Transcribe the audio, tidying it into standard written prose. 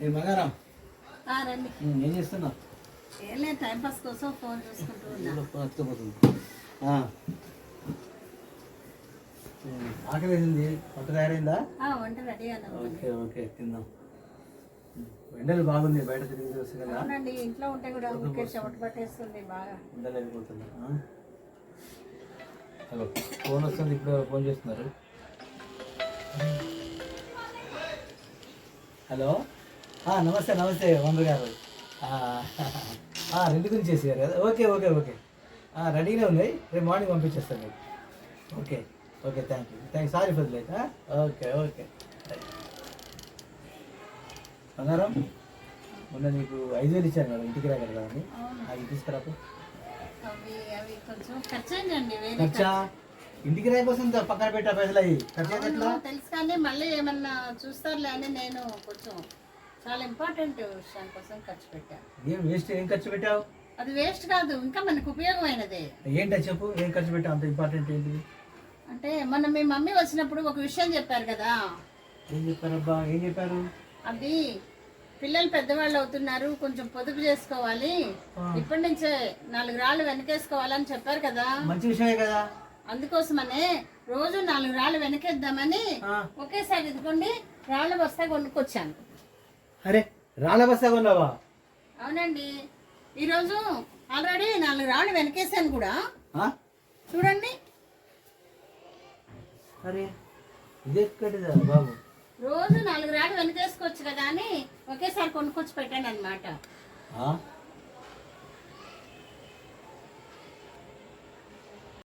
ఏ బంగారం రండి. ఏం చేస్తున్నావు? ఏం లేదు, టైంపాస్ కోసం ఫోన్ చూసుకుంటూ ఉన్నా. ఆకలి వేసింది. వంట తయారైందా? వంట రెడీ ఓకే ఓకే తిందాం. ఎండలు బాగుంది, బయట తిరిగి వస్తుంది కదా. అవునండి, ఇంట్లో ఉంటే కూడా ఊరికే చెమట పట్టేస్తుంది బాగా. ఉండలేకపోతున్నా. హలో, ఫోన్ వస్తుంది, ఇప్పుడు ఫోన్ చేస్తున్నారు. హలో, నమస్తే నమస్తే ఓనర్ గారు. రెంట్ గురించి చేసారు కదా. ఓకే ఓకే ఓకే రెడీగా ఉన్నాయి, రేపు మార్నింగ్ పంపించేస్తాను మీకు. Okay okay thank sorry for late. Okay okay బంగారం, మొన్న నీకు 5,000 ఇచ్చాను కదా ఇంటికి రాగలరు కదా అని, అవి తీసుకురాపు. అవి కొంచెం ఖర్చు అయిందండి. ఖర్చా? ఇంటికి రాయి కోసం పక్కన పెట్టా పైసలు అవి ఖర్చు ఎట్లా తెలుసు, కానీ మళ్ళీ ఏమన్నా చూస్తారులే అని నేను కొంచెం చాలా ఇంపార్టెంట్ విషయం కోసం ఖర్చు పెట్టా. ఏం వేస్ట్? ఏం ఖర్చు పెట్టావు? అది వేస్ట్ కాదు, ఇంకా మనకు ఉపయోగమైనదే. ఏంటో చెప్పు, ఏం ఖర్చు పెట్టావు? అంత ఇంపార్టెంట్ ఏంటిది? అంటే మొన్న మీ మమ్మీ వచ్చినప్పుడు ఒక విషయం చెప్పారు కదా. ఏం చెప్పారబ్బా? ఏం చెప్పారు? అది పిల్లలు పెద్దవాళ్ళు అవుతున్నారు, కొంచెం పొదుపు చేసుకోవాలి, ఇప్పటి నుంచే 4 రాళ్ళు వెనకేసుకోవాలని చెప్పారు కదా. మంచి విషయమే కదా. అందుకోసమనే రోజు 4 రాళ్ళు వెనకేద్దామని ఒకేసారి ఇదిగోండి రాళ్ళ బస్తా కొనుక్కొచ్చాను. అరే, రాళ్ళ బస్తా కొన్నావా? అవునండి, ఈరోజు ఆల్రెడీ 4 రాళ్ళు వెనకేసాను కూడా. చూడండి. అరే, ఇది ఎక్కడిదా బాబు? రోజు 4 రాళ్ళు వెనకేసుకోవచ్చు కదా అని ఒకేసారి కొనుక్కొచ్చి పెట్టాను అనమాట.